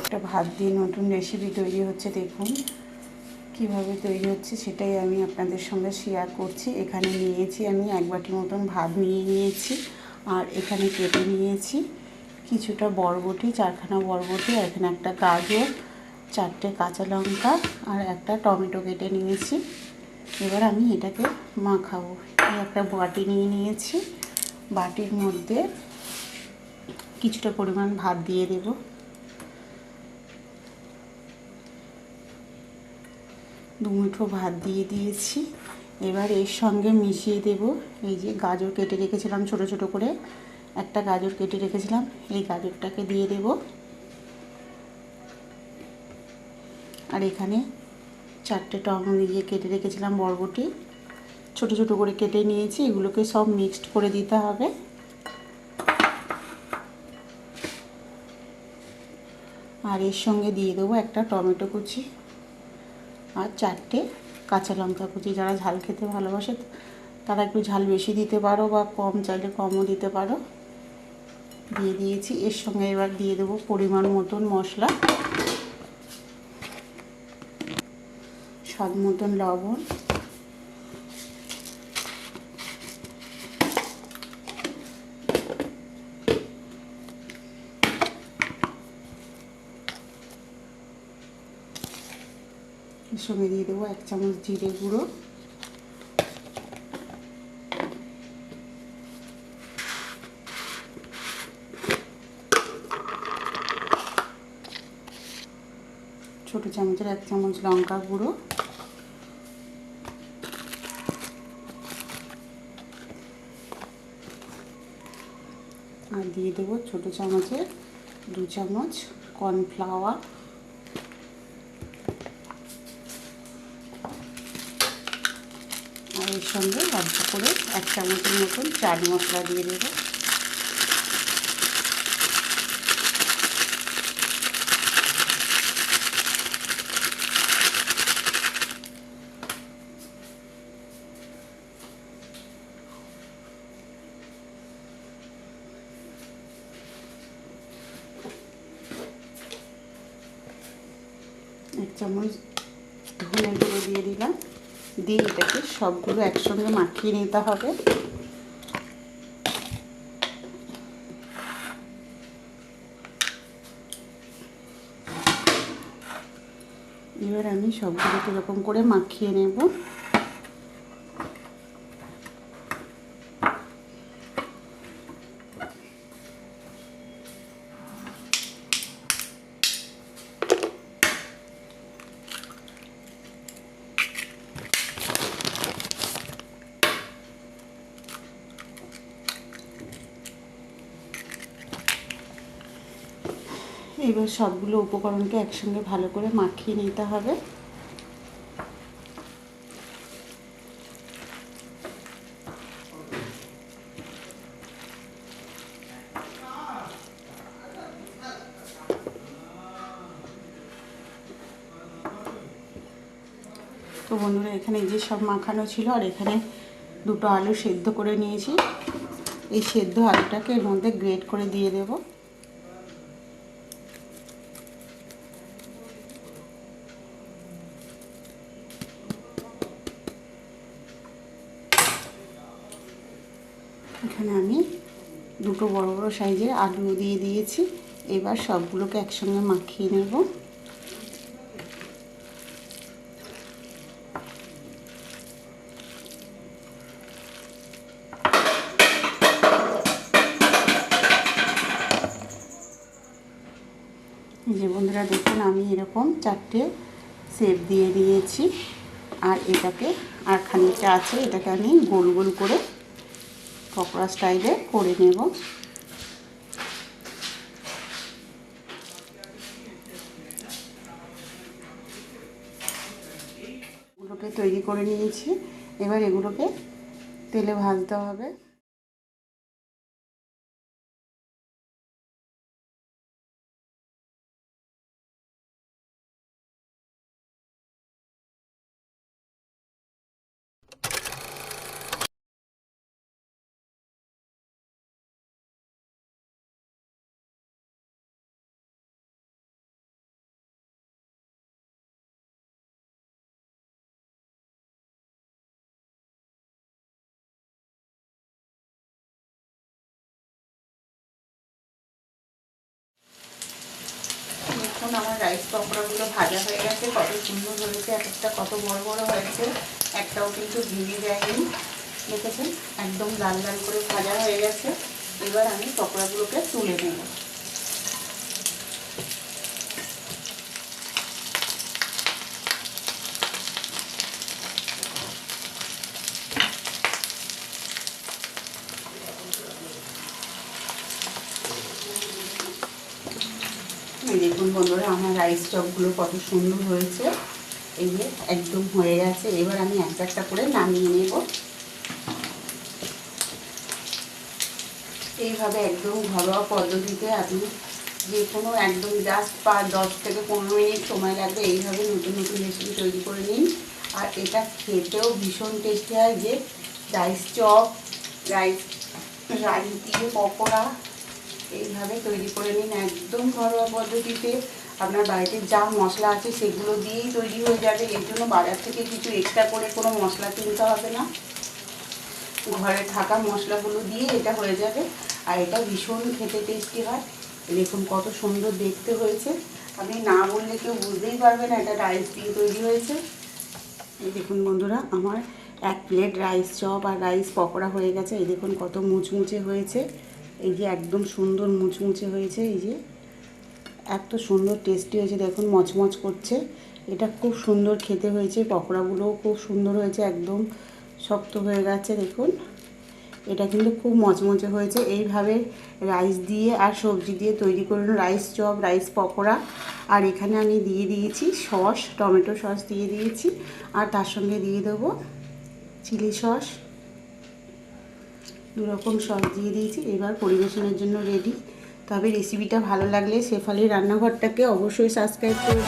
একটা ভাত দিয়ে নতুন রেসিপি তৈরি হচ্ছে, দেখুন কিভাবে তৈরি হচ্ছে সেটাই আমি আপনাদের সঙ্গে শেয়ার করছি। এখানে নিয়েছি আমি 1 বাটি মতন ভাত নিয়েছি, আর এখানে কেটে নিয়েছি কিছুটা বরবটি, 4খানা বরবটি, আর এখানে একটা গাজর, 4টে কাঁচা লঙ্কা আর একটা টমেটো কেটে নিয়েছি। এবার আমি এটাকে মাখাবো। একটা বাটি নিয়েছি, বাটির মধ্যে কিছুটা পরিমাণ ভাত দিয়ে দেব। 2 মুঠো ভাত দিয়ে দিয়েছি। এবার এর সঙ্গে মিশিয়ে দেব এই যে গাজর কেটে রেখেছিলাম ছোট ছোট করে, একটা গাজর কেটে রেখেছিলাম, এই গাজরটাকে দিয়ে দেব। আর এখানে 4টে টমেটো কেটে রেখেছিলাম বরবটি, ছোট ছোট করে কেটে নিয়েছি, এগুলোকে সব মিক্সড করে দিতে হবে। আর এর সঙ্গে দিয়ে দেবো একটা টমেটো কুচি আর 4টে কাঁচা লঙ্কা কুচি। যারা ঝাল খেতে ভালোবাসে তারা একটু ঝাল বেশি দিতে পারো, বা কম চাইলে কমও দিতে পারো। দিয়ে দিয়েছি। এর সঙ্গে এবার দিয়ে দেবো পরিমাণ মতন মশলা, স্বাদ মতন লবণ, এর সঙ্গে দিয়ে দেবো 1 চামচ জিরে গুঁড়ো, ছোটো চামচের 1 চামচ লঙ্কা গুঁড়ো, আর দিয়ে দেবো ছোটো চামচের 2 চামচ কর্নফ্লাওয়ার, আর এর সঙ্গে অল্প করে 1 চামচের মতন চাট মশলা দিয়ে দেবো। এক চামচ ধনে গুঁড়ো দিয়ে দিলাম, দিয়ে এটাকে সবগুলো একসঙ্গে মাখিয়ে নিতে হবে। এবার আমি সবগুলোকে এরকম করে মাখিয়ে নেব। এবার সবগুলো উপকরণকে একসঙ্গে ভালো করে মাখিয়ে নিতে হবে। তো বন্ধুরা, এখানে যে সব মাখানো ছিল, আর এখানে 2টো আলু সেদ্ধ করে নিয়েছি। এই সেদ্ধ আলুটাকে এর মধ্যে গ্রেট করে দিয়ে দেব। এখানে আমি 2টো বড় বড় সাইজের আলু দিয়ে দিয়েছি। এবার সবগুলোকে একসঙ্গে মাখিয়ে নেব। যে বন্ধুরা দেখুন, আমি এরকম 4টে শেপ দিয়ে দিয়েছি, আর এটাকে আর খানিকটা আছে, এটাকে আমি গোল গোল করে পকোড়া স্টাইলে করে নেব। এগুলোকে তৈরি করে নিয়েছি। এবার এগুলোকে তেলে ভাজতে হবে। দেখুন আমার রাইস পকোড়াগুলো ভাজা হয়ে গেছে, কত সুন্দর হয়েছে, এক একটা কত বড় বড় হয়েছে, একটাও কিন্তু ভেঙে যায়নি। দেখেছেন একদম লাল লাল করে ভাজা হয়ে গেছে। এবার আমি পকোড়াগুলোকে তুলে নেব। দেখুন বন্ধুরা আমার রাইস চপগুলো কত সুন্দর হয়েছে, এই যে একদম হয়ে গেছে। এবার আমি একটা একটা করে নামিয়ে নেব। এইভাবে একদম ঘরোয়া পদ্ধতিতে আপনি যে কোনো একদম জাস্ট 10 থেকে 15 মিনিট সময় লাগবে, এইভাবে নতুন নতুন রেসিপি তৈরি করে নিন। আর এটা খেতেও ভীষণ টেস্টি হয়। যে রাইস চপ, রাইস দিয়ে পকোড়া এইভাবে তৈরি করে নিন একদম ঘরোয়া পদ্ধতিতে। আপনার বাড়িতে যা মশলা আছে সেগুলো দিয়েই তৈরি হয়ে যাবে। এর জন্য বাজার থেকে কিছু এক্সট্রা করে কোনো মশলা কিনতে হবে না, ঘরে থাকা মশলাগুলো দিয়ে এটা হয়ে যাবে। আর এটা ভীষণ খেতে টেস্টি হয়। দেখুন কত সুন্দর দেখতে হয়েছে, আপনি না বললে কেউ বুঝতেই পারবে না এটা রাইস দিয়ে তৈরি হয়েছে। এই দেখুন বন্ধুরা আমার 1 প্লেট রাইস চপ আর রাইস পকোড়া হয়ে গেছে। এই দেখুন কত মুচমুচে হয়েছে, এই যে একদম সুন্দর মুচমুচে হয়েছে, এই যে এত সুন্দর টেস্টি হয়েছে। দেখুন মচমচ করছে, এটা খুব সুন্দর খেতে হয়েছে। পকোড়াগুলোও খুব সুন্দর হয়েছে, একদম শক্ত হয়ে গেছে। দেখুন এটা কিন্তু খুব মচমচে হয়েছে। এইভাবে রাইস দিয়ে আর সবজি দিয়ে তৈরি করুন রাইস চপ, রাইস পকোড়া। আর এখানে আমি দিয়ে দিয়েছি সস, টমেটো সস দিয়ে দিয়েছি, আর তার সঙ্গে দিয়ে দেবো চিলি সস, 2 রকম সস দিয়ে দিয়েছি। এবার পরিবেশনের জন্য রেডি। তবে রেসিপিটা ভালো লাগলে শেফালির রান্নাঘরটাকে অবশ্যই সাবস্ক্রাইব করুন।